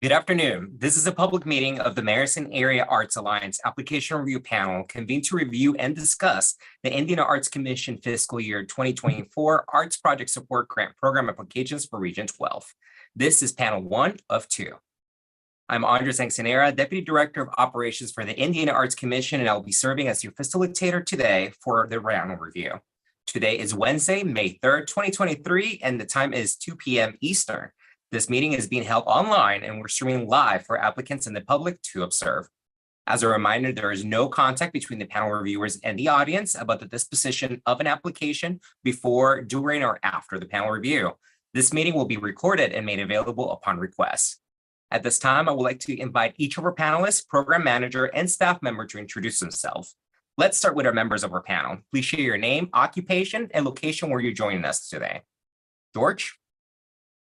Good afternoon. This is a public meeting of the Madison Area Arts Alliance Application Review Panel convened to review and discuss the Indiana Arts Commission Fiscal Year 2024 Arts Project Support Grant Program applications for Region 12. This is panel 1 of 2. I'm Andres Anxenera, Deputy Director of Operations for the Indiana Arts Commission, and I'll be serving as your facilitator today for the panel review. Today is Wednesday, May 3rd, 2023, and the time is 2 p.m. Eastern. This meeting is being held online and we're streaming live for applicants and the public to observe. As a reminder, there is no contact between the panel reviewers and the audience about the disposition of an application before, during, or after the panel review. This meeting will be recorded and made available upon request. At this time, I would like to invite each of our panelists, program manager, and staff member to introduce themselves. Let's start with our members of our panel. Please share your name, occupation, and location where you're joining us today. George?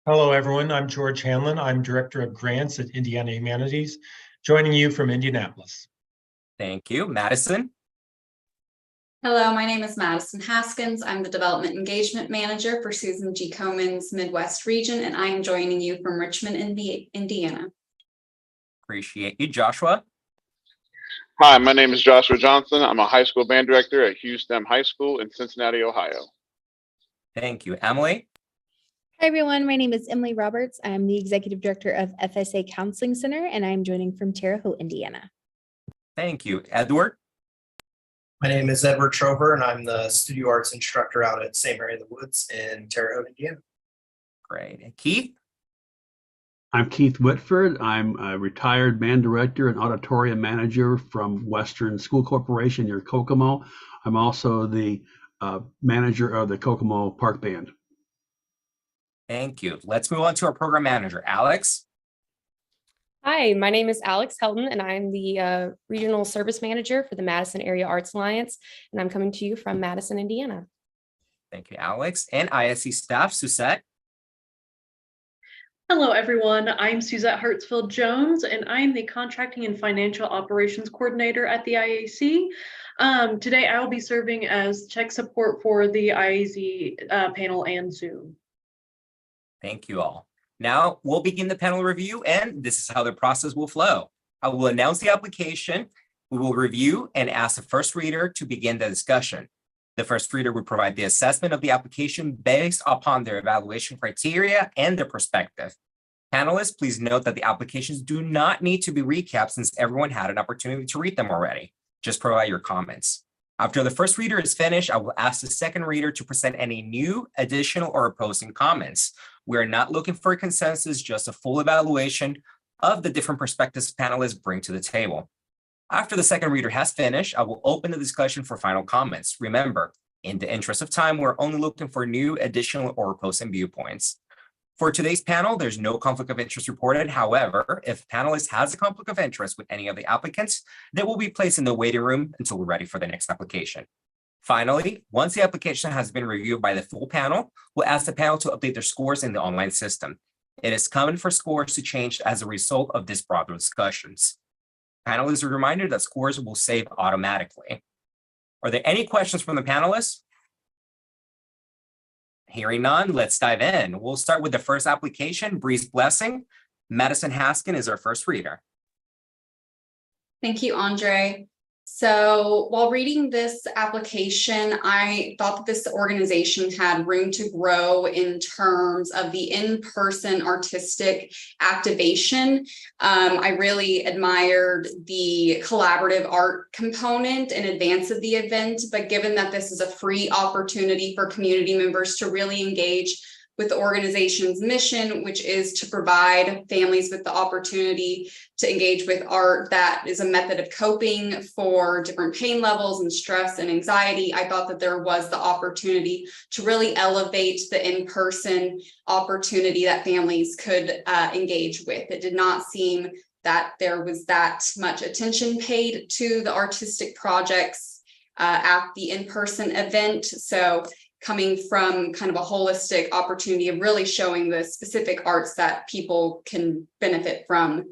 Hello, everyone. I'm George Hanlon. I'm Director of Grants at Indiana Humanities, joining you from Indianapolis. Thank you. Madison? Hello, my name is Madison Haskins. I'm the Development Engagement Manager for Susan G. Komen's Midwest region, and I am joining you from Richmond, Indiana. Appreciate you. Joshua? Hi, my name is Joshua Johnson. I'm a high school band director at Houston High School in Cincinnati, Ohio. Thank you. Emily? Hi, everyone. My name is Emily Roberts. I'm the Executive Director of FSA Counseling Center, and I'm joining from Terre Haute, Indiana. Thank you. Edward? My name is Edward Trover, and I'm the Studio Arts Instructor out at St. Mary of the Woods in Terre Haute, Indiana. Great. And Keith? I'm Keith Whitford. I'm a retired band director and auditorium manager from Western School Corporation near Kokomo. I'm also the manager of the Kokomo Park Band. Thank you. Let's move on to our program manager, Alex. Hi, my name is Alex Helton, and I'm the Regional Service Manager for the Madison Area Arts Alliance, and I'm coming to you from Madison, Indiana. Thank you, Alex. And ISC staff, Suzette. Hello, everyone. I'm Suzette Hartsfield-Jones, and I'm the Contracting and Financial Operations Coordinator at the IAC. Today, I will be serving as tech support for the IAZ panel and Zoom. Thank you all. Now we'll begin the panel review, and this is how the process will flow. I will announce the application. We will review and ask the first reader to begin the discussion. The first reader will provide the assessment of the application based upon their evaluation criteria and their perspective. Panelists, please note that the applications do not need to be recapped since everyone had an opportunity to read them already. Just provide your comments. After the first reader is finished, I will ask the second reader to present any new, additional, or opposing comments. We are not looking for a consensus, just a full evaluation of the different perspectives panelists bring to the table. After the second reader has finished, I will open the discussion for final comments. Remember, in the interest of time, we're only looking for new, additional, or opposing viewpoints. For today's panel, there's no conflict of interest reported. However, if a panelist has a conflict of interest with any of the applicants, they will be placed in the waiting room until we're ready for the next application. Finally, once the application has been reviewed by the full panel, we'll ask the panel to update their scores in the online system. It is common for scores to change as a result of these broader discussions. Panelists are reminded that scores will save automatically. Are there any questions from the panelists? Hearing none, let's dive in. We'll start with the first application, Bree's Blessing. Madison Haskin is our first reader. Thank you, Andre. So while reading this application, I thought that this organization had room to grow in terms of the in-person artistic activation. I really admired the collaborative art component in advance of the event, but given that this is a free opportunity for community members to really engage with the organization's mission, which is to provide families with the opportunity to engage with art that is a method of coping for different pain levels and stress and anxiety, I thought that there was the opportunity to really elevate the in-person opportunity that families could engage with. It did not seem that there was that much attention paid to the artistic projects at the in-person event. So coming from kind of a holistic opportunity of really showing the specific arts that people can benefit from.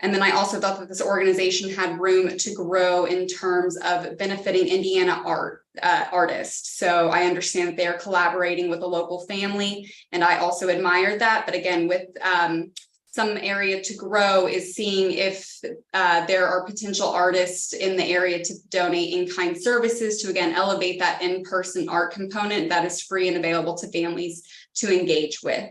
And then I also thought that this organization had room to grow in terms of benefiting Indiana artists. So I understand that they're collaborating with a local family, and I also admired that. But again, with some area to grow is seeing if there are potential artists in the area to donate in-kind services to, again, elevate that in-person art component that is free and available to families to engage with.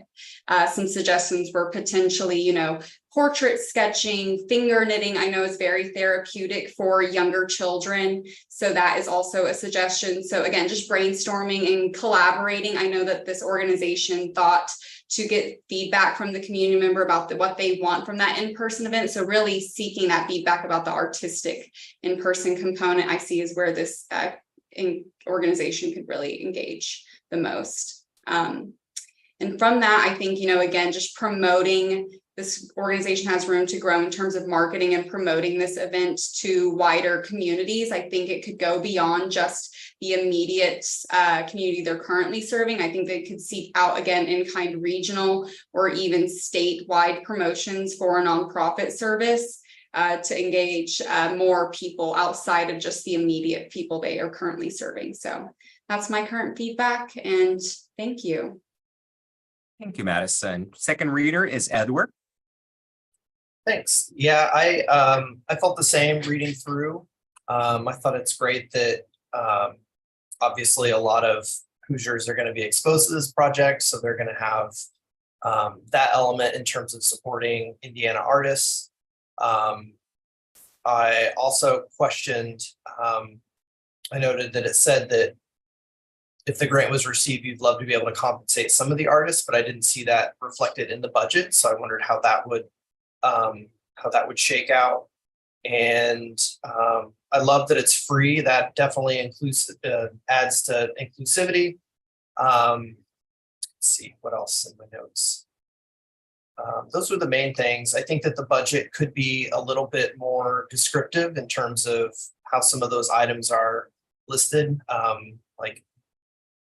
Some suggestions were potentially, you know, portrait sketching, finger knitting. I know is very therapeutic for younger children. So that is also a suggestion. So again, just brainstorming and collaborating. I know that this organization thought to get feedback from the community member about what they want from that in-person event. So really seeking that feedback about the artistic in-person component, I see is where this organization could really engage the most. And from that, I think, you know, again, just promoting, this organization has room to grow in terms of marketing and promoting this event to wider communities. I think it could go beyond just the immediate community they're currently serving. I think they could seek out, again, in-kind regional or even statewide promotions for a nonprofit service to engage more people outside of just the immediate people they are currently serving. So that's my current feedback, and thank you. Thank you, Madison. Second reader is Edward. Thanks. Yeah, I felt the same reading through. I thought it's great that obviously a lot of Hoosiers are going to be exposed to this project, so they're going to have that element in terms of supporting Indiana artists. I also questioned, I noted that it said that if the grant was received, you'd love to be able to compensate some of the artists, but I didn't see that reflected in the budget. So I wondered how that would shake out. And I love that it's free. That definitely adds to inclusivity. Let's see what else in my notes. Those were the main things. I think that the budget could be a little bit more descriptive in terms of how some of those items are listed, like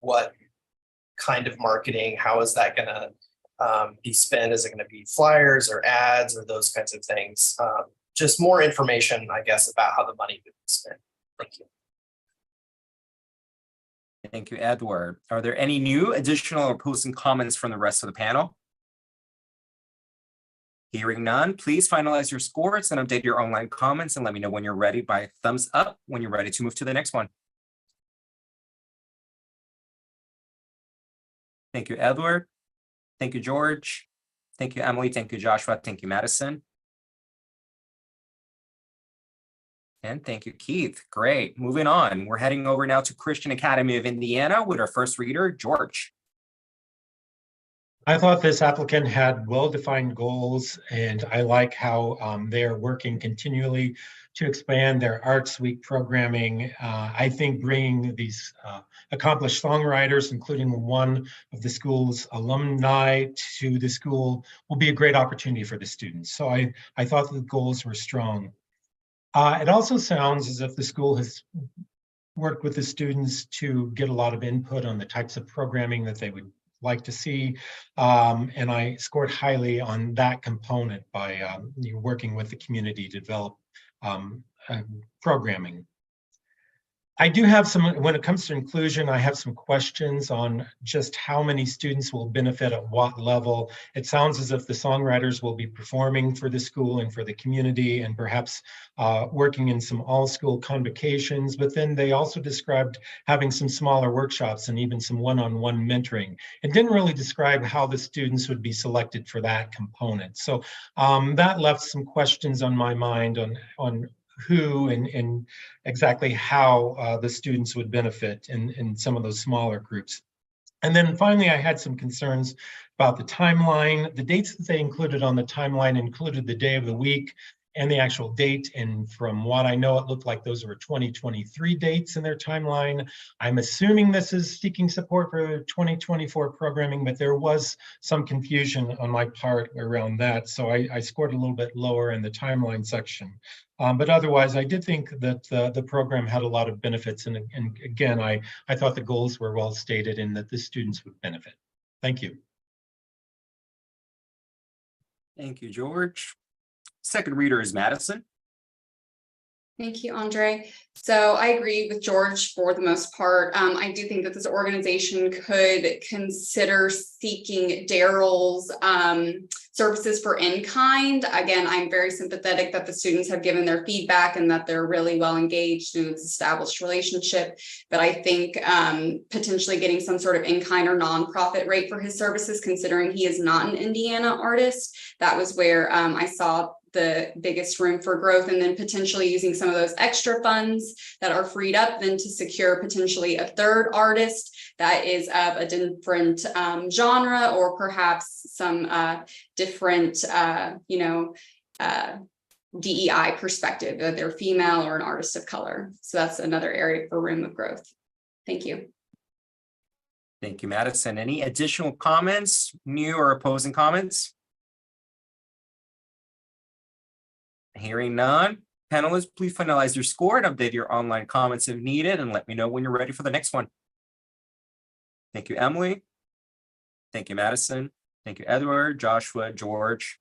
what kind of marketing, how is that going to be spent? Is it going to be flyers or ads or those kinds of things? Just more information, I guess, about how the money would be spent. Thank you. Thank you, Edward. Are there any new, additional, or posting comments from the rest of the panel? Hearing none, please finalize your scores and update your online comments and let me know when you're ready by thumbs up when you're ready to move to the next one. Thank you, Edward. Thank you, George. Thank you, Emily. Thank you, Joshua. Thank you, Madison. And thank you, Keith. Great. Moving on. We're heading over now to Christian Academy of Indiana with our first reader, George. I thought this applicant had well-defined goals, and I like how they're working continually to expand their Arts Week programming. I think bringing these accomplished songwriters, including one of the school's alumni, to the school will be a great opportunity for the students. So I thought the goals were strong. It also sounds as if the school has worked with the students to get a lot of input on the types of programming that they would like to see, and I scored highly on that component by working with the community to develop programming. I do have some, when it comes to inclusion, I have some questions on just how many students will benefit at what level. It sounds as if the songwriters will be performing for the school and for the community and perhaps working in some all-school convocations, but then they also described having some smaller workshops and even some one-on-one mentoring. It didn't really describe how the students would be selected for that component. So that left some questions on my mind on who and exactly how the students would benefit in some of those smaller groups. And then finally, I had some concerns about the timeline. The dates that they included on the timeline included the day of the week and the actual date. And from what I know, it looked like those were 2023 dates in their timeline. I'm assuming this is seeking support for 2024 programming, but there was some confusion on my part around that. So I scored a little bit lower in the timeline section. But otherwise, I did think that the program had a lot of benefits. And again, I thought the goals were well stated and that the students would benefit. Thank you. Thank you, George. Second reader is Madison. Thank you, Andre. So I agree with George for the most part. I do think that this organization could consider seeking Daryl's services for in-kind. Again, I'm very sympathetic that the students have given their feedback and that they're really well engaged in this established relationship. But I think potentially getting some sort of in-kind or nonprofit rate for his services, considering he is not an Indiana artist, that was where I saw the biggest room for growth, and then potentially using some of those extra funds that are freed up then to secure potentially a third artist that is of a different genre, or perhaps some different DEI perspective, that they're female or an artist of color. So that's another area for room of growth. Thank you. Thank you, Madison. Any additional comments, new or opposing comments? Hearing none, panelists, please finalize your score and update your online comments if needed, and let me know when you're ready for the next one. Thank you, Emily. Thank you, Madison. Thank you, Edward, Joshua, George.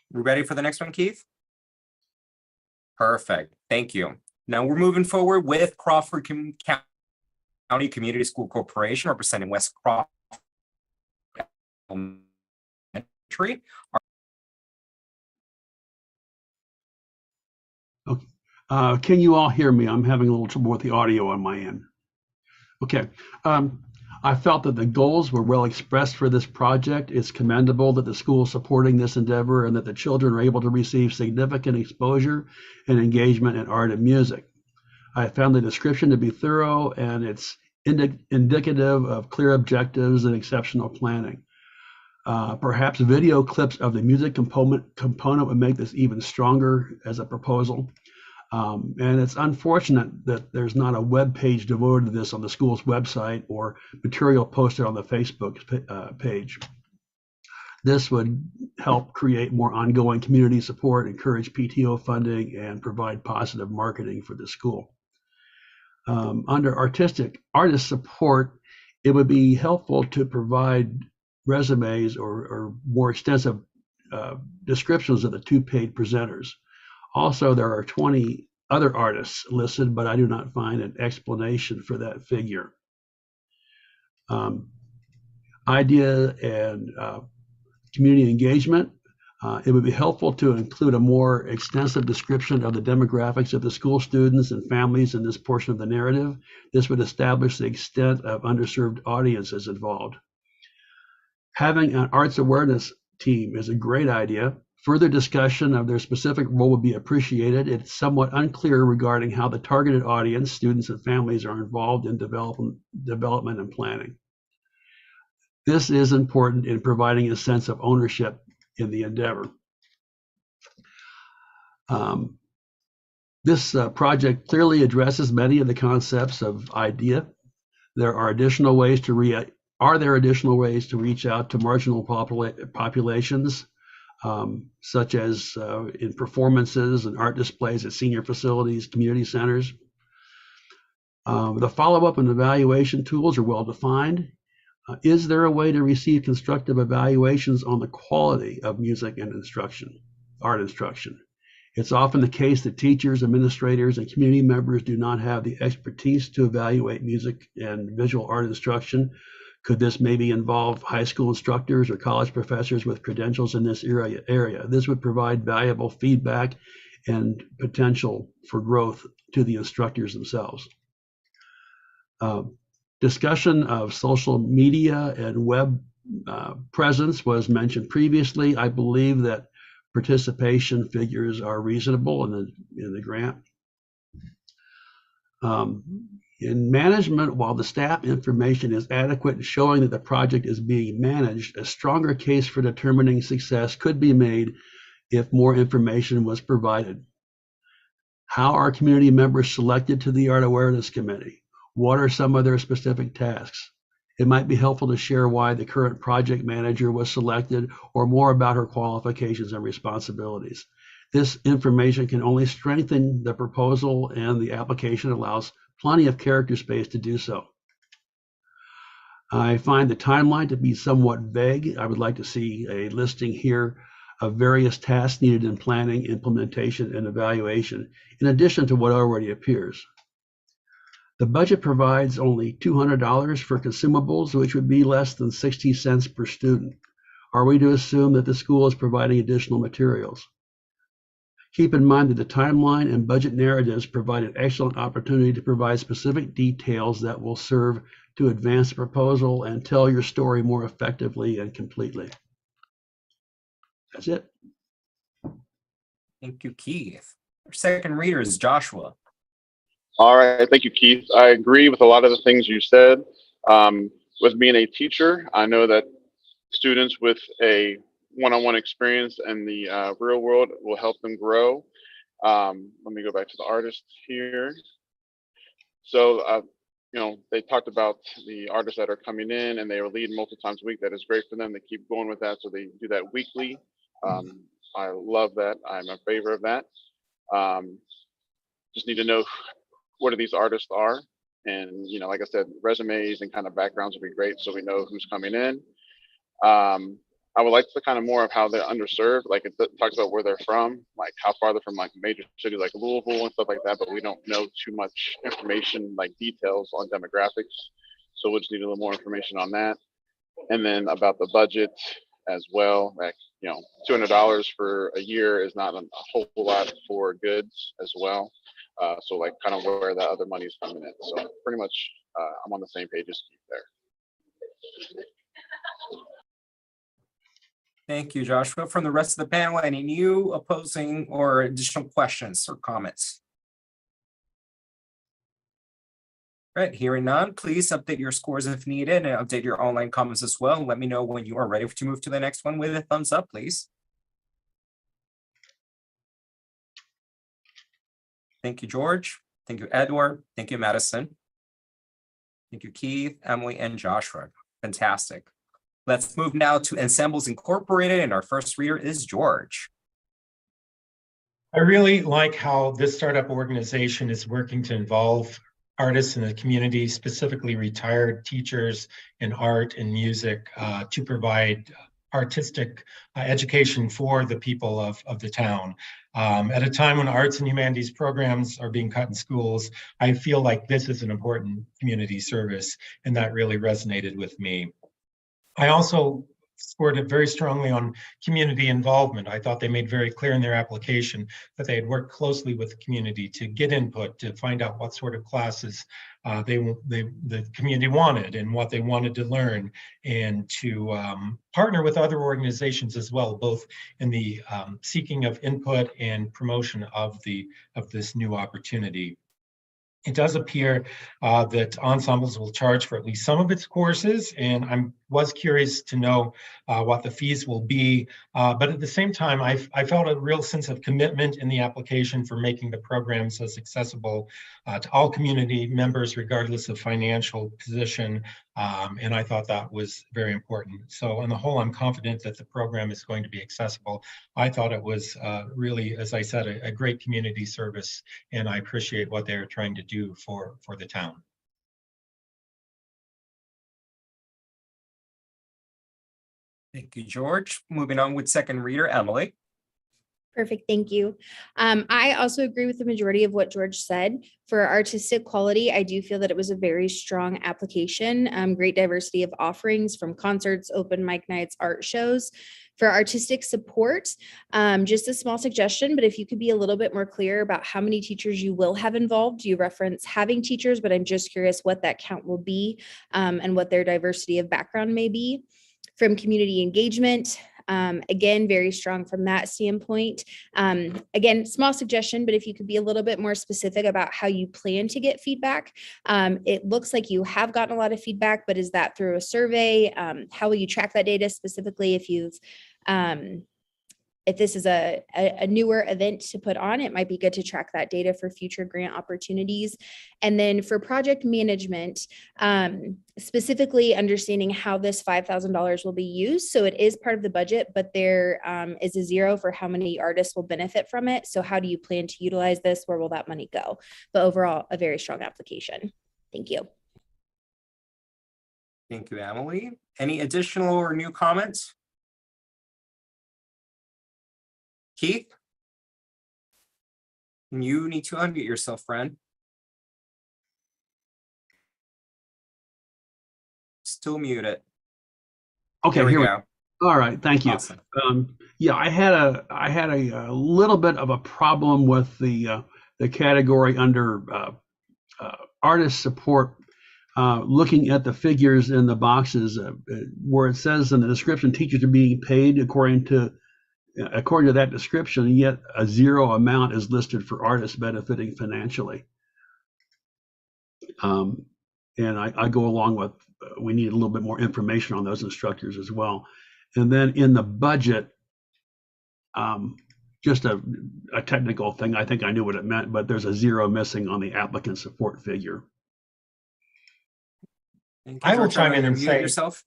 We ready for the next one, Keith? Perfect. Thank you. Now we're moving forward with Crawford County Community School Corporation, representing West Crawford Elementary. Okay. Can you all hear me? I'm having a little trouble with the audio on my end. Okay. I felt that the goals were well expressed for this project. It's commendable that the school is supporting this endeavor and that the children are able to receive significant exposure and engagement in art and music. I found the description to be thorough, and it's indicative of clear objectives and exceptional planning. Perhaps video clips of the music component would make this even stronger as a proposal. And it's unfortunate that there's not a web page devoted to this on the school's website or material posted on the Facebook page. This would help create more ongoing community support, encourage PTO funding, and provide positive marketing for the school. Under artist support, it would be helpful to provide resumes or more extensive descriptions of the two paid presenters. Also, there are 20 other artists listed, but I do not find an explanation for that figure. Idea and community engagement. It would be helpful to include a more extensive description of the demographics of the school students and families in this portion of the narrative. This would establish the extent of underserved audiences involved. Having an arts awareness team is a great idea. Further discussion of their specific role would be appreciated. It's somewhat unclear regarding how the targeted audience, students and families, are involved in development and planning. This is important in providing a sense of ownership in the endeavor. This project clearly addresses many of the concepts of IDEA. There are additional ways to reach out to marginal populations, such as in performances and art displays at senior facilities, community centers. The follow-up and evaluation tools are well defined. Is there a way to receive constructive evaluations on the quality of music and art instruction? It's often the case that teachers, administrators, and community members do not have the expertise to evaluate music and visual art instruction. Could this maybe involve high school instructors or college professors with credentials in this area? This would provide valuable feedback and potential for growth to the instructors themselves. Discussion of social media and web presence was mentioned previously. I believe that participation figures are reasonable in the grant. In management, while the staff information is adequate in showing that the project is being managed, a stronger case for determining success could be made if more information was provided. How are community members selected to the Art Awareness Committee? What are some of their specific tasks? It might be helpful to share why the current project manager was selected or more about her qualifications and responsibilities. This information can only strengthen the proposal, and the application allows plenty of character space to do so. I find the timeline to be somewhat vague. I would like to see a listing here of various tasks needed in planning, implementation, and evaluation, in addition to what already appears. The budget provides only $200 for consumables, which would be less than 60 cents per student. Are we to assume that the school is providing additional materials? Keep in mind that the timeline and budget narratives provide an excellent opportunity to provide specific details that will serve to advance the proposal and tell your story more effectively and completely. That's it. Thank you, Keith. Our second reader is Joshua. All right, thank you, Keith. I agree with a lot of the things you said. With being a teacher, I know that students with a one-on-one experience in the real world will help them grow. Let me go back to the artist here. So, you know, they talked about the artists that are coming in and they are leading multiple times a week. That is great for them. They keep going with that. So they do that weekly. I love that. I'm in favor of that. Just need to know what these artists are. And, you know, like I said, resumes and kind of backgrounds would be great so we know who's coming in. I would like to kind of more of how they're underserved. Like it talks about where they're from, like how far they're from like major cities like Louisville and stuff like that, but we don't know too much information, like details on demographics. So we'll just need a little more information on that. And then about the budget as well, like, you know, $200 for a year is not a whole lot for goods as well. So like kind of where that other money is coming in. So pretty much I'm on the same page as you there. Thank you, Joshua. From the rest of the panel, any new, opposing, or additional questions or comments? All right, hearing none, please update your scores if needed and update your online comments as well. Let me know when you are ready to move to the next one with a thumbs up, please. Thank you, George. Thank you, Edward. Thank you, Madison. Thank you, Keith, Emily, and Joshua. Fantastic. Let's move now to Ensembles Incorporated, and our first reader is George. I really like how this startup organization is working to involve artists in the community, specifically retired teachers in art and music, to provide artistic education for the people of the town. At a time when arts and humanities programs are being cut in schools, I feel like this is an important community service, and that really resonated with me. I also scored it very strongly on community involvement. I thought they made very clear in their application that they had worked closely with the community to get input, to find out what sort of classes the community wanted and what they wanted to learn, and to partner with other organizations as well, both in the seeking of input and promotion of this new opportunity. It does appear that Ensembles will charge for at least some of its courses, and I was curious to know what the fees will be. But at the same time, I felt a real sense of commitment in the application for making the programs as accessible to all community members, regardless of financial position. And I thought that was very important. So on the whole, I'm confident that the program is going to be accessible. I thought it was really, as I said, a great community service, and I appreciate what they're trying to do for the town. Thank you, George. Moving on with second reader, Emily. Perfect, thank you. I also agree with the majority of what George said. For artistic quality, I do feel that it was a very strong application, great diversity of offerings from concerts, open mic nights, art shows. For artistic support, just a small suggestion, but if you could be a little bit more clear about how many teachers you will have involved. You reference having teachers, but I'm just curious what that count will be and what their diversity of background may be. From community engagement, again, very strong from that standpoint. Again, small suggestion, but if you could be a little bit more specific about how you plan to get feedback. It looks like you have gotten a lot of feedback, but is that through a survey? How will you track that data specifically if you've if this is a newer event to put on, it might be good to track that data for future grant opportunities. And then for project management, specifically understanding how this $5,000 will be used. So it is part of the budget, but there is a zero for how many artists will benefit from it. So how do you plan to utilize this? Where will that money go? But overall, a very strong application. Thank you. Thank you, Emily. Any additional or new comments? Keith? You need to unmute yourself, friend. Still muted. Okay, Here we here we go. go. All right, thank you. Awesome. Yeah, I had a little bit of a problem with the category under artist support. Looking at the figures in the boxes where it says in the description, teachers are being paid according to that description, yet a zero amount is listed for artists benefiting financially. And I go along with, we need a little bit more information on those instructors as well. And then in the budget, just a technical thing, I think I knew what it meant, but there's a zero missing on the applicant support figure. I will chime in and say, yourself.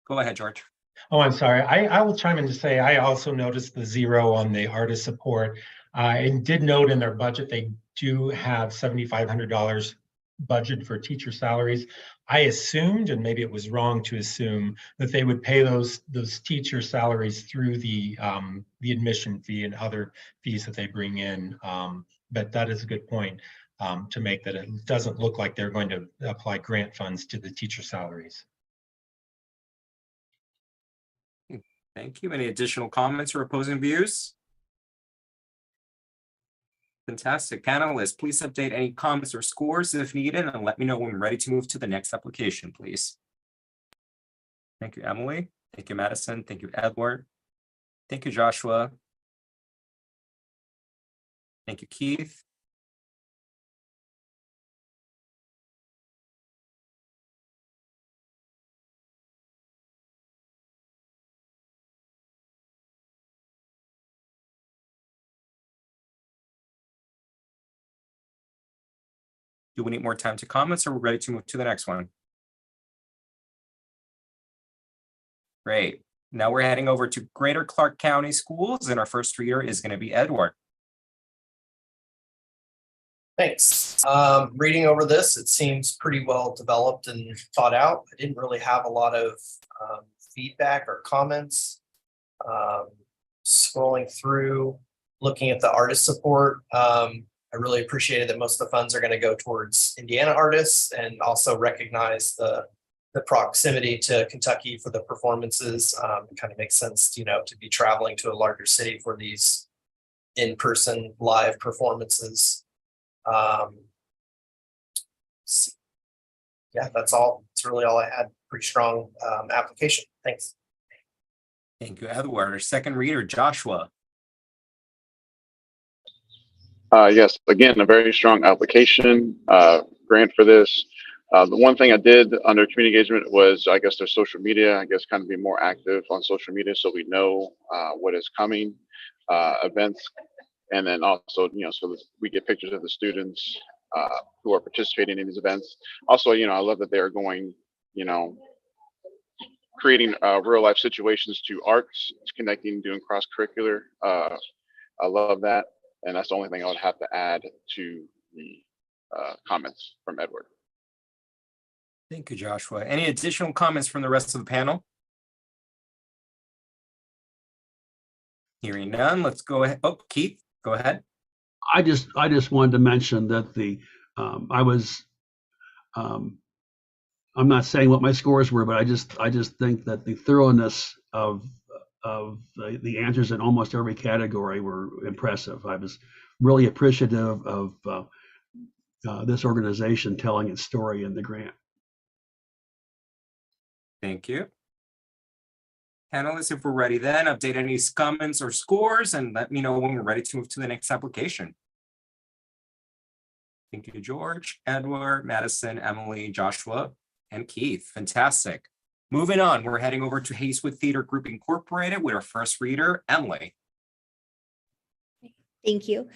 Go ahead, George. Oh, I'm sorry. I will chime in to say, I also noticed the zero on the artist support. And did note in their budget, they do have $7,500 budget for teacher salaries. I assumed, and maybe it was wrong to assume, that they would pay those teacher salaries through the admission fee and other fees that they bring in. But that is a good point to make, that it doesn't look like they're going to apply grant funds to the teacher salaries. Thank you. Any additional comments or opposing views? Fantastic. Panelists, please update any comments or scores if needed, and let me know when we're ready to move to the next application, please. Thank you, Emily. Thank you, Madison. Thank you, Edward. Thank you, Joshua. Thank you, Keith. Do we need more time to comments, or we're ready to move to the next one? Great. Now we're heading over to Greater Clark County Schools, and our first reader is going to be Edward. Thanks. Reading over this, it seems pretty well developed and thought out. I didn't really have a lot of feedback or comments. Scrolling through, looking at the artist support, I really appreciated that most of the funds are going to go towards Indiana artists, and also recognize the proximity to Kentucky for the performances. It kind of makes sense, you know, to be traveling to a larger city for these in-person live performances. Yeah, that's all. It's really all I had. Pretty strong application. Thanks. Thank you, Edward. Our second reader, Joshua. Yes, again, a very strong application grant for this. The one thing I did under community engagement was, I guess, their social media, kind of be more active on social media so we know what is coming, events, and then also, you know, so that we get pictures of the students who are participating in these events. Also, you know, I love that they are going, you know, creating real life situations to arts, connecting, doing cross curricular. I love that. And that's the only thing I would have to add to the comments from Edward. Thank you, Joshua. Any additional comments from the rest of the panel? Hearing none, let's go ahead. Oh, Keith, go ahead. I just wanted to mention that I'm not saying what my scores were, but I just think that the thoroughness of the answers in almost every category were impressive. I was really appreciative of this organization telling its story in the grant. Thank you. Panelists, if we're ready then, update any comments or scores and let me know when we're ready to move to the next application. Thank you, George, Edward, Madison, Emily, Joshua, and Keith. Fantastic. Moving on, we're heading over to Hayeswood Theater Group Incorporated with our first reader, Emily. Thank you.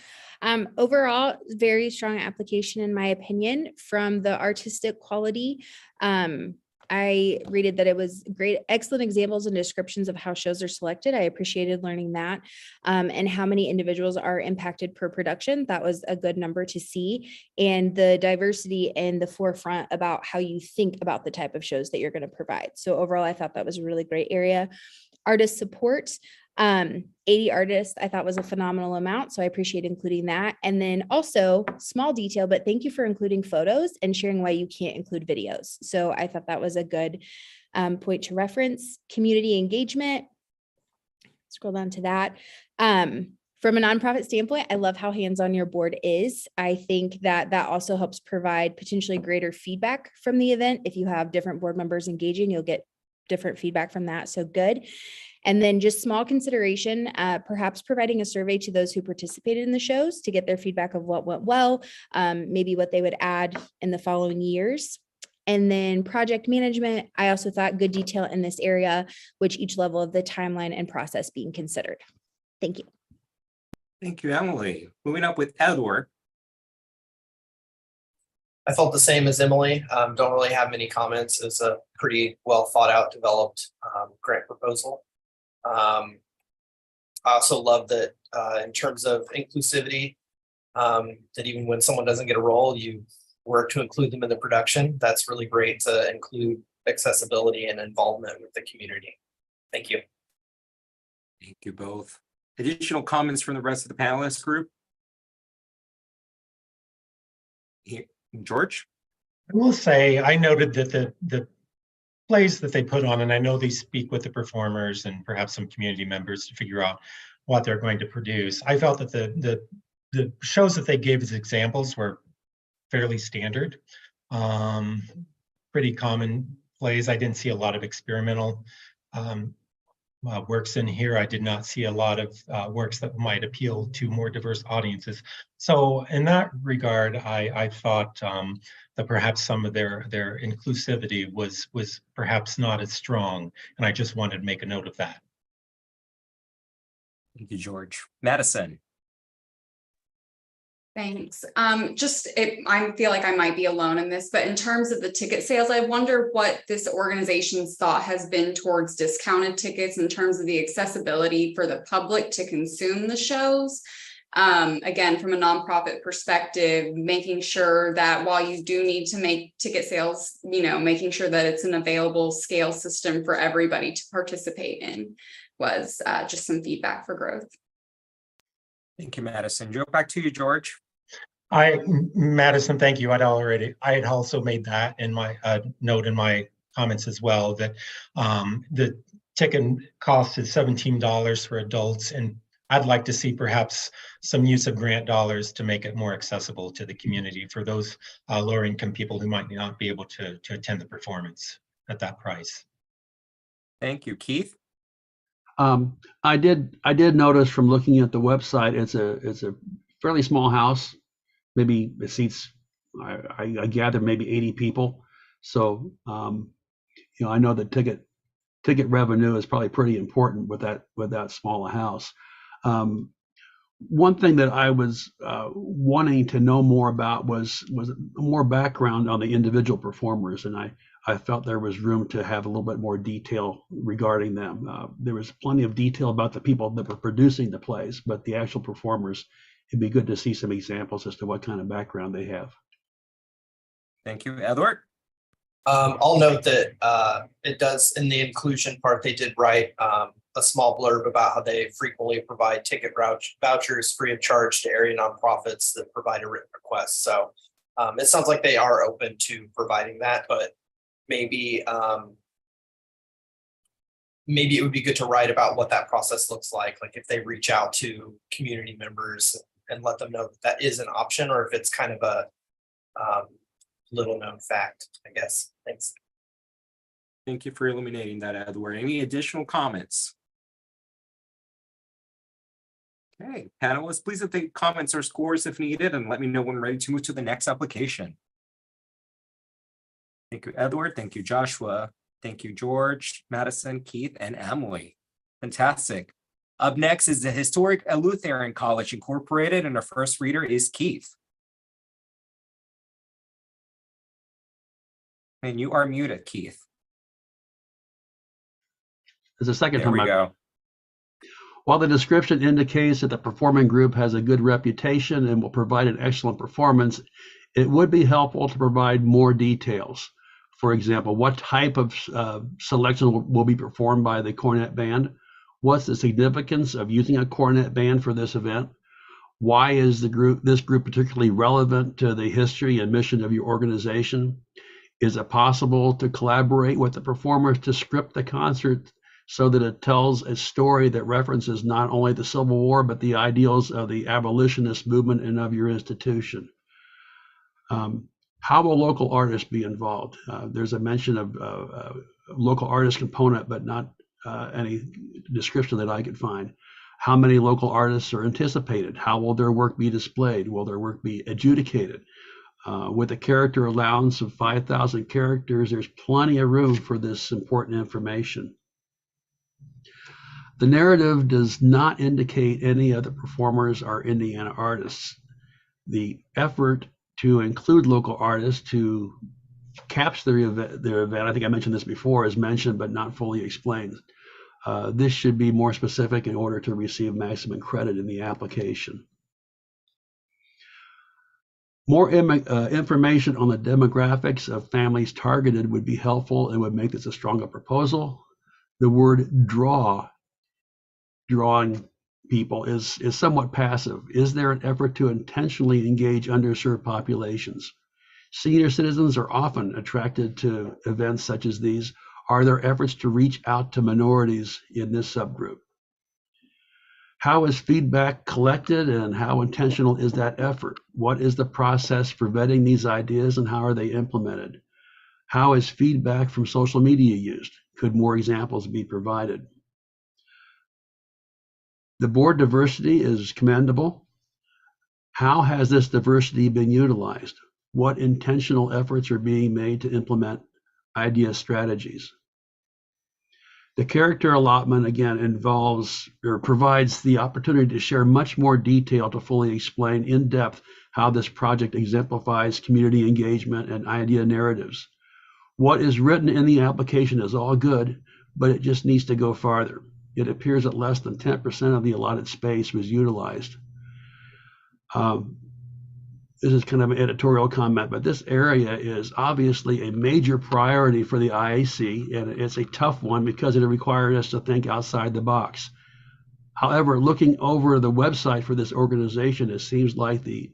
Overall, very strong application in my opinion. From the artistic quality, I rated that it was great, excellent examples and descriptions of how shows are selected. I appreciated learning that, and how many individuals are impacted per production. That was a good number to see. And the diversity in the forefront about how you think about the type of shows that you're going to provide. So overall, I thought that was a really great area. Artist support. 80 artists I thought was a phenomenal amount, so I appreciate including that. And then also small detail, but thank you for including photos and sharing why you can't include videos. So I thought that was a good point to reference. Community engagement, scroll down to that. From a nonprofit standpoint, I love how hands-on your board is. I think that that also helps provide potentially greater feedback from the event. If you have different board members engaging, you'll get different feedback from that, so good. And then just small consideration, perhaps providing a survey to those who participated in the shows to get their feedback of what went well, maybe what they would add in the following years. And then project management, I also thought good detail in this area, which each level of the timeline and process being considered. Thank you. Thank you, Emily. Moving up with Edward. I felt the same as Emily. Don't really have many comments. It's a pretty well thought out, developed grant proposal. I also love that in terms of inclusivity, that even when someone doesn't get a role, you work to include them in the production. That's really great to include accessibility and involvement with the community. Thank you. Thank you both. Additional comments from the rest of the panelist group? Here, George? I will say, I noted that the plays that they put on, and I know they speak with the performers and perhaps some community members to figure out what they're going to produce. I felt that the shows that they gave as examples were fairly standard, pretty common plays. I didn't see a lot of experimental works in here. I did not see a lot of works that might appeal to more diverse audiences. So in that regard, I thought that perhaps some of their inclusivity was perhaps not as strong, and I just wanted to make a note of that. Thank you, George. Madison. Thanks. I feel like I might be alone in this, but in terms of the ticket sales, I wonder what this organization's thought has been towards discounted tickets in terms of the accessibility for the public to consume the shows. Again, from a nonprofit perspective, making sure that while you do need to make ticket sales, making sure that it's an available scale system for everybody to participate in was just some feedback for growth. Thank you, Madison. Joe, back to you, George. Madison, thank you. I had also made that in my note in my comments as well, that the ticket cost is $17 for adults, and I'd like to see perhaps some use of grant dollars to make it more accessible to the community for those lower income people who might not be able to attend the performance at that price. Thank you, Keith. I did notice from looking at the website, it's a fairly small house. Maybe it seats, I gather maybe 80 people. So I know that ticket revenue is probably pretty important with that small house. One thing that I was wanting to know more about was more background on the individual performers, and I felt there was room to have a little bit more detail regarding them. There was plenty of detail about the people that were producing the plays, but the actual performers, it'd be good to see some examples as to what kind of background they have. Thank you, Edward. I'll note that it does, in the inclusion part, they did write a small blurb about how they frequently provide ticket vouchers free of charge to area nonprofits that provide a written request. So it sounds like they are open to providing that, but maybe it would be good to write about what that process looks like if they reach out to community members and let them know that is an option, or if it's kind of a little known fact, I guess. Thanks. Thank you for illuminating that, Edward. Any additional comments? Okay, panelists, please update comments or scores if needed, and let me know when ready to move to the next application. Thank you, Edward. Thank you, Joshua. Thank you, George, Madison, Keith, and Emily. Fantastic. Up next is the Historic Lutheran College Incorporated, and our first reader is Keith. And you are muted, Keith. There's a second There time we go. While the description indicates that the performing group has a good reputation and will provide an excellent performance, it would be helpful to provide more details. For example, what type of selection will be performed by the cornet band? What's the significance of using a cornet band for this event? Why is this group particularly relevant to the history and mission of your organization? Is it possible to collaborate with the performers to script the concert so that it tells a story that references not only the Civil War, but the ideals of the abolitionist movement and of your institution? How will local artists be involved? There's a mention of a local artist component, but not any description that I could find. How many local artists are anticipated? How will their work be displayed? Will their work be adjudicated? With a character allowance of 5,000 characters, there's plenty of room for this important information. The narrative does not indicate any of the performers are Indiana artists. The effort to include local artists to capture their event, I think I mentioned this before, is mentioned but not fully explained. This should be more specific in order to receive maximum credit in the application. More information on the demographics of families targeted would be helpful and would make this a stronger proposal. The word drawing people is somewhat passive. Is there an effort to intentionally engage underserved populations? Senior citizens are often attracted to events such as these. Are there efforts to reach out to minorities in this subgroup? How is feedback collected and how intentional is that effort? What is the process for vetting these ideas and how are they implemented? How is feedback from social media used? Could more examples be provided? The board diversity is commendable. How has this diversity been utilized? What intentional efforts are being made to implement idea strategies? The character allotment, again, involves or provides the opportunity to share much more detail to fully explain in depth how this project exemplifies community engagement and idea narratives. What is written in the application is all good, but it just needs to go farther. It appears that less than 10% of the allotted space was utilized. This is kind of an editorial comment, but this area is obviously a major priority for the IAC, and it's a tough one because it required us to think outside the box. However, looking over the website for this organization, it seems like the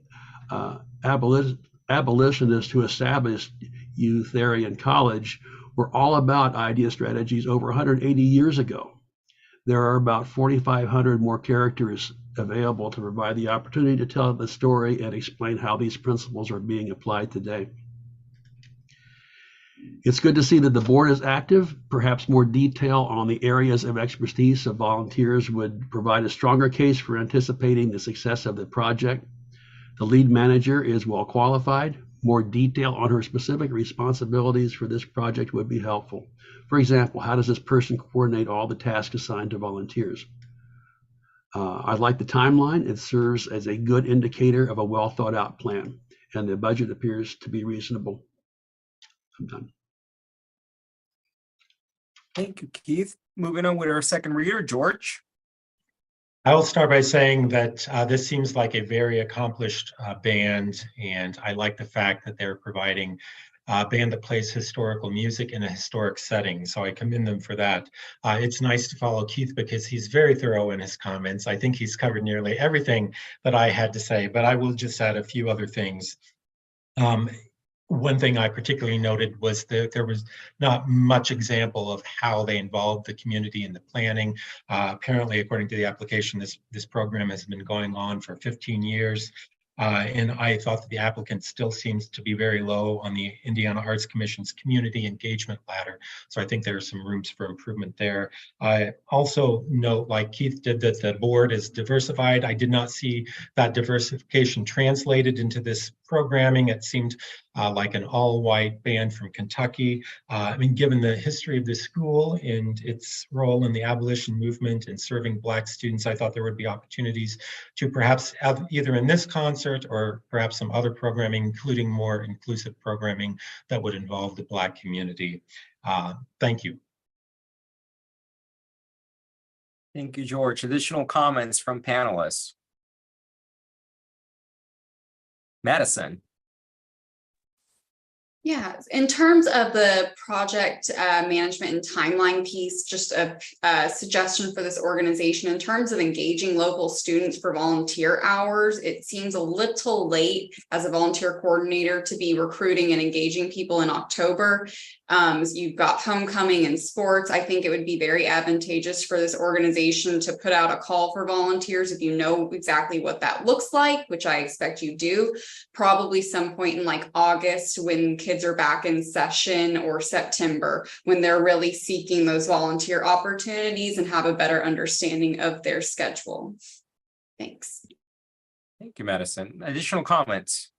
abolitionists who established Lutheran College were all about idea strategies over 180 years ago. There are about 4,500 more characters available to provide the opportunity to tell the story and explain how these principles are being applied today. It's good to see that the board is active. Perhaps more detail on the areas of expertise of volunteers would provide a stronger case for anticipating the success of the project. The lead manager is well qualified. More detail on her specific responsibilities for this project would be helpful. For example, how does this person coordinate all the tasks assigned to volunteers? I like the timeline. It serves as a good indicator of a well thought out plan, and the budget appears to be reasonable. I'm done. Thank you, Keith. Moving on with our second reader, George. I will start by saying that this seems like a very accomplished band, and I like the fact that they're providing a band that plays historical music in a historic setting, so I commend them for that. It's nice to follow Keith because he's very thorough in his comments. I think he's covered nearly everything that I had to say, but I will just add a few other things. One thing I particularly noted was that there was not much example of how they involved the community in the planning. Apparently, according to the application, this program has been going on for 15 years. And I thought that the applicant still seems to be very low on the Indiana Arts Commission's community engagement ladder. So I think there are some rooms for improvement there. I also note, like Keith did, that the board is diversified. I did not see that diversification translated into this programming. It seemed like an all-white band from Kentucky. I mean, given the history of the school and its role in the abolition movement and serving Black students, I thought there would be opportunities to perhaps have either in this concert or perhaps some other programming, including more inclusive programming that would involve the Black community. Thank you. Thank you, George. Additional comments from panelists? Madison. Yeah, in terms of the project management and timeline piece, just a suggestion for this organization in terms of engaging local students for volunteer hours. It seems a little late as a volunteer coordinator to be recruiting and engaging people in October. You've got homecoming and sports. I think it would be very advantageous for this organization to put out a call for volunteers if you know exactly what that looks like, which I expect you do, probably some point in like August when kids are back in session, or September when they're really seeking those volunteer opportunities and have a better understanding of their schedule. Thanks. Thank you, Madison. Additional comments?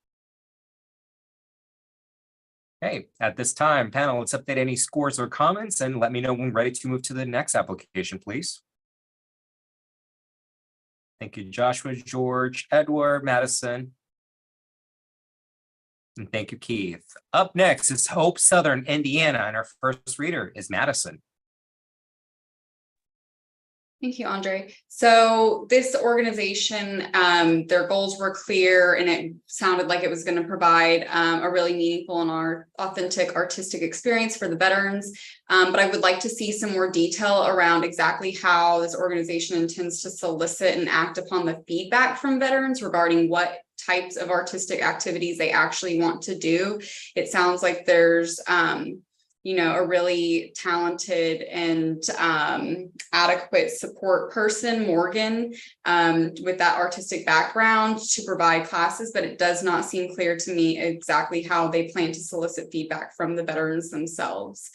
Okay, at this time, panel, let's update any scores or comments and let me know when ready to move to the next application, please. Thank you, Joshua, George, Edward, Madison. And thank you, Keith. Up next is Hope Southern Indiana, and our first reader is Madison. Thank you, Andre. So this organization, their goals were clear, and it sounded like it was going to provide a really meaningful and authentic artistic experience for the veterans. But I would like to see some more detail around exactly how this organization intends to solicit and act upon the feedback from veterans regarding what types of artistic activities they actually want to do. It sounds like there's a really talented and adequate support person, Morgan, with that artistic background to provide classes, but it does not seem clear to me exactly how they plan to solicit feedback from the veterans themselves.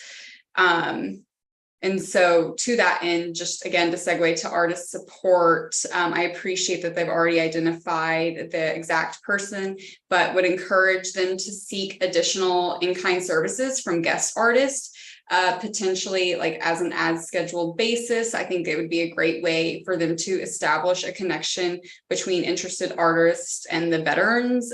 And so to that end, just again, to segue to artist support, I appreciate that they've already identified the exact person, but would encourage them to seek additional in-kind services from guest artists, potentially like as an as scheduled basis. I think it would be a great way for them to establish a connection between interested artists and the veterans.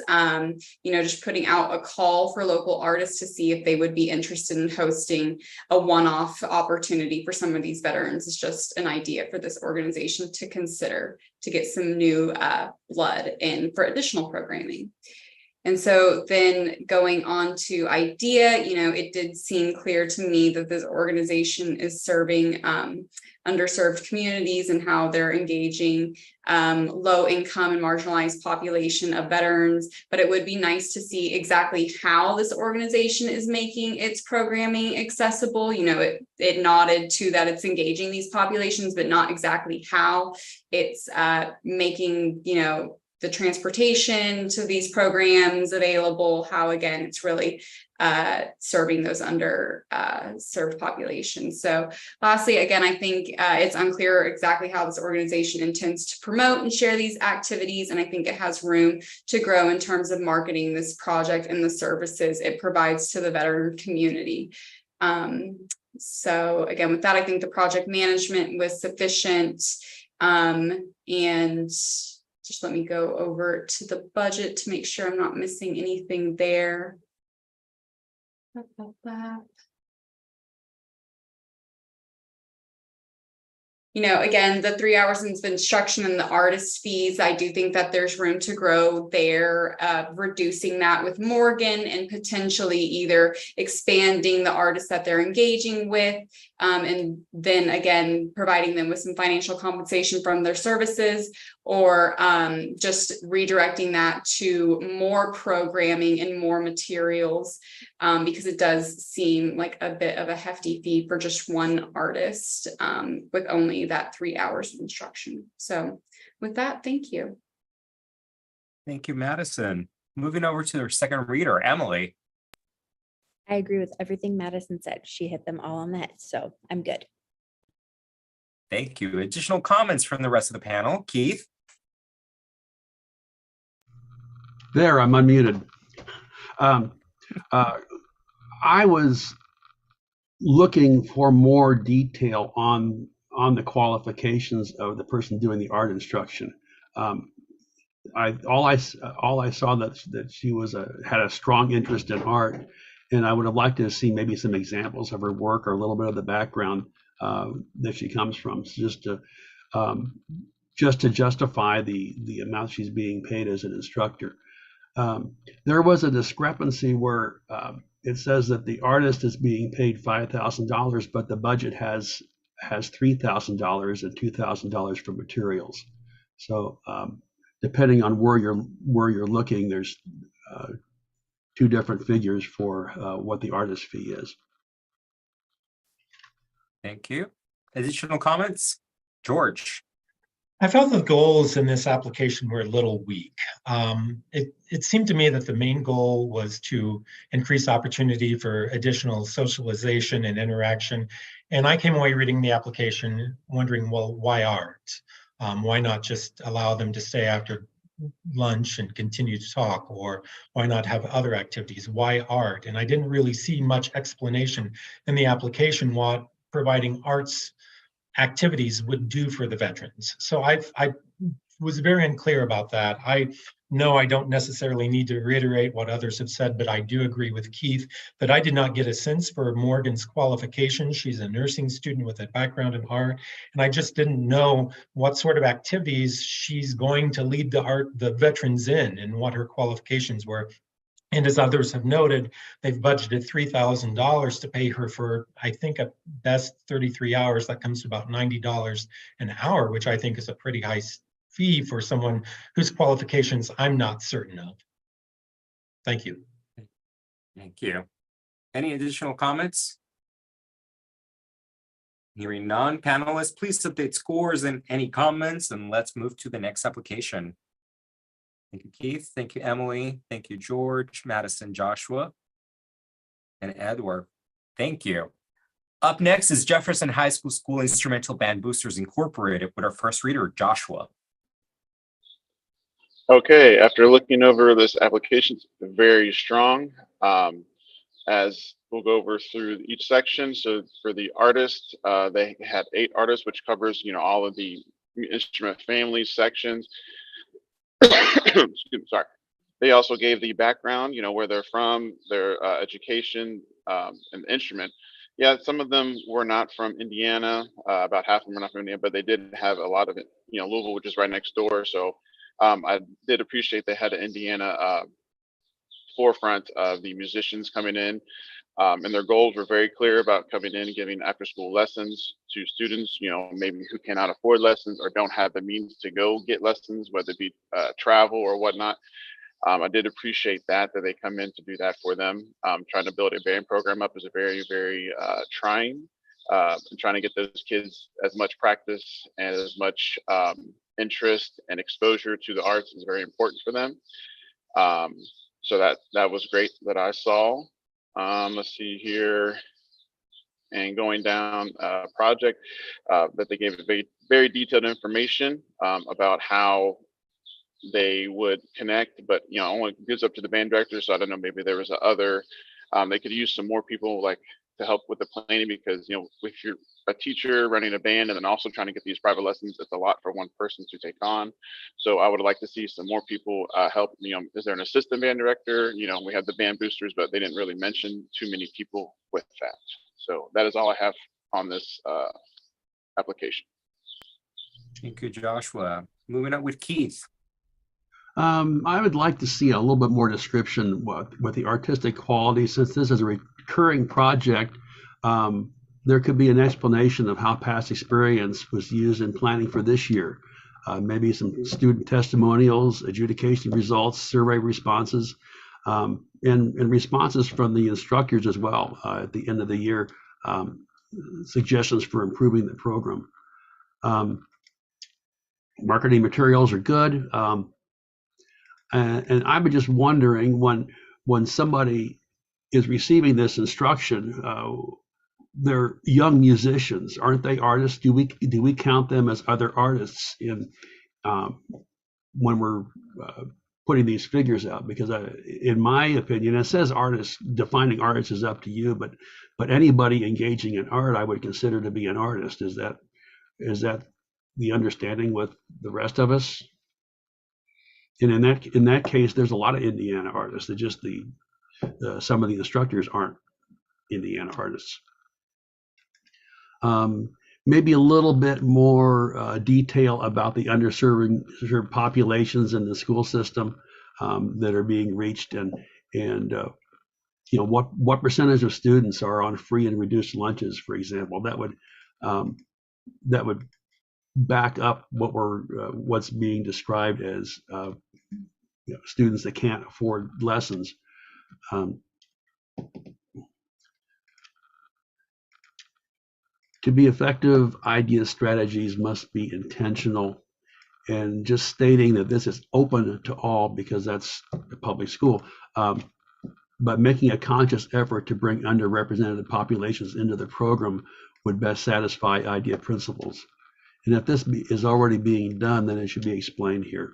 Just putting out a call for local artists to see if they would be interested in hosting a one-off opportunity for some of these veterans is just an idea for this organization to consider to get some new blood in for additional programming. And so then going on to IDEA, it did seem clear to me that this organization is serving underserved communities and how they're engaging low income and marginalized population of veterans. But it would be nice to see exactly how this organization is making its programming accessible. It nodded to that it's engaging these populations, but not exactly how it's making, the transportation to these programs available, how again, it's really serving those underserved populations. So lastly, again, I think it's unclear exactly how this organization intends to promote and share these activities. And I think it has room to grow in terms of marketing this project and the services it provides to the veteran community. So again, with that, I think the project management was sufficient. And just let me go over to the budget to make sure I'm not missing anything there. Again, the 3 hours of instruction and the artist fees, I do think that there's room to grow there, reducing that with Morgan and potentially either expanding the artists that they're engaging with, and then again, providing them with some financial compensation from their services, or just redirecting that to more programming and more materials, because it does seem like a bit of a hefty fee for just one artist with only that 3 hours of instruction. So with that, thank you. Thank you, Madison. Moving over to our second reader, Emily. I agree with everything Madison said. She hit them all on the head, so I'm good. Thank you. Additional comments from the rest of the panel, Keith? There, I'm unmuted. I was looking for more detail on the qualifications of the person doing the art instruction. All I saw that she had a strong interest in art, and I would have liked to see maybe some examples of her work or a little bit of the background that she comes from, just to justify the amount she's being paid as an instructor. There was a discrepancy where it says that the artist is being paid $5,000, but the budget has $3,000 and $2,000 for materials. So depending on where you're looking, there's two different figures for what the artist fee is. Thank you. Additional comments? George. I felt the goals in this application were a little weak. It seemed to me that the main goal was to increase opportunity for additional socialization and interaction. And I came away reading the application wondering, well, why art? Why not just allow them to stay after lunch and continue to talk? Or why not have other activities? Why art? And I didn't really see much explanation in the application what providing arts activities would do for the veterans. So I was very unclear about that. I know I don't necessarily need to reiterate what others have said, but I do agree with Keith that I did not get a sense for Morgan's qualifications. She's a nursing student with a background in art, and I just didn't know what sort of activities she's going to lead the veterans in and what her qualifications were. And as others have noted, they've budgeted $3,000 to pay her for, I think, at best 33 hours. That comes to about $90 an hour, which I think is a pretty high fee for someone whose qualifications I'm not certain of. Thank you. Thank you. Any additional comments? Hearing none, panelists, please update scores and any comments, and let's move to the next application. Thank you, Keith. Thank you, Emily. Thank you, George, Madison, Joshua, and Edward. Thank you. Up next is Jefferson High School Instrumental Band Boosters Incorporated with our first reader, Joshua. Okay, after looking over this application, it's very strong. As we'll go over through each section. So for the artists, they had 8 artists, which covers, all of the instrument family sections. Excuse me, sorry. They also gave the background, where they're from, their education, and instrument. Yeah, some of them were not from Indiana. About half of them were not from Indiana, but they did have a lot of it. Louisville, which is right next door. So I did appreciate they had an Indiana forefront of the musicians coming in, and their goals were very clear about coming in and giving after-school lessons to students, maybe who cannot afford lessons or don't have the means to go get lessons, whether it be travel or whatnot. I did appreciate that they come in to do that for them. Trying to build a band program up is a very, very trying, and trying to get those kids as much practice and as much interest and exposure to the arts is very important for them. So that was great that I saw. Let's see here, and going down project that they gave very, very detailed information about how they would connect, but only gives up to the band director. So I don't know, maybe there was other, they could use some more people like to help with the planning, because if you're a teacher running a band and then also trying to get these private lessons, it's a lot for one person to take on. So I would like to see some more people help. Is there an assistant band director? We have the band boosters, but they didn't really mention too many people with that. So that is all I have on this application. Thank you, Joshua. Moving up with Keith. I would like to see a little bit more description with the artistic quality. Since this is a recurring project, there could be an explanation of how past experience was used in planning for this year. Maybe some student testimonials, adjudication results, survey responses, and responses from the instructors as well at the end of the year, suggestions for improving the program. Marketing materials are good. And I was just wondering, when somebody is receiving this instruction, they're young musicians, aren't they artists? Do we count them as other artists in when we're putting these figures out, because in my opinion, it says artists, defining artists is up to you, but anybody engaging in art, I would consider to be an artist. Is that the understanding with the rest of us? And in that case, there's a lot of Indiana artists. That just some of the instructors aren't Indiana artists. Maybe a little bit more detail about the underserved populations in the school system that are being reached, and you know, what percentage of students are on free and reduced lunches, for example. That would back up what's being described as you know, students that can't afford lessons. To be effective, idea strategies must be intentional, and just stating that this is open to all because that's a public school, but making a conscious effort to bring underrepresented populations into the program would best satisfy idea principles. And if this is already being done, then it should be explained here.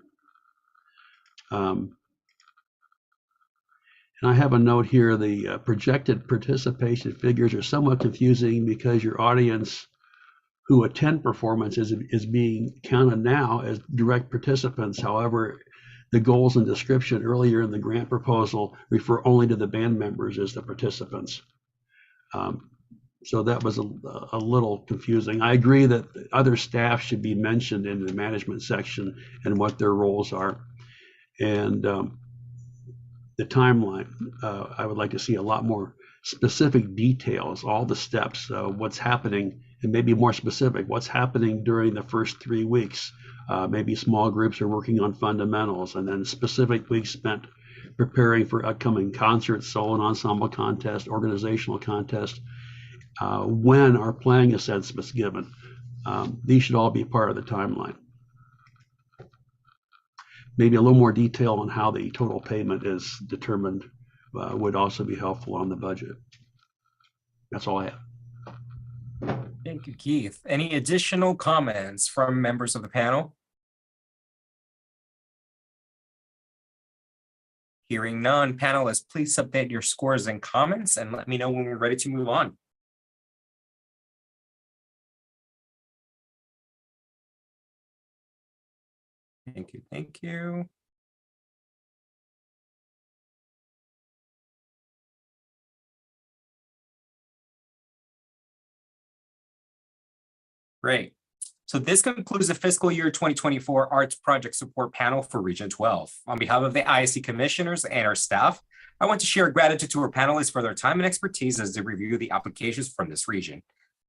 And I have a note here, the projected participation figures are somewhat confusing because your audience who attend performances is being counted now as direct participants. However, the goals and description earlier in the grant proposal refer only to the band members as the participants. So that was a little confusing. I agree that other staff should be mentioned in the management section and what their roles are. And the timeline, I would like to see a lot more specific details, all the steps, what's happening, and maybe more specific, what's happening during the first 3 weeks. Maybe small groups are working on fundamentals, and then specific weeks spent preparing for upcoming concerts, solo and ensemble contest, organizational contest. When are playing assessments given? These should all be part of the timeline. Maybe a little more detail on how the total payment is determined would also be helpful on the budget. That's all I have. Thank you, Keith. Any additional comments from members of the panel? Hearing none, panelists, please submit your scores and comments and let me know when we're ready to move on. Thank you, thank you. Great. So this concludes the fiscal year 2024 Arts Project Support Panel for Region 12. On behalf of the ISC commissioners and our staff, I want to share gratitude to our panelists for their time and expertise as they review the applications from this region.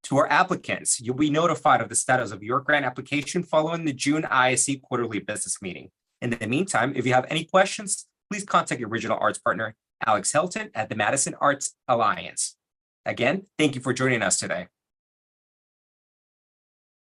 To our applicants, you'll be notified of the status of your grant application following the June ISC quarterly business meeting. In the meantime, if you have any questions, please contact your regional arts partner, Alex Helton at the Madison Arts Alliance. Again, thank you for joining us today.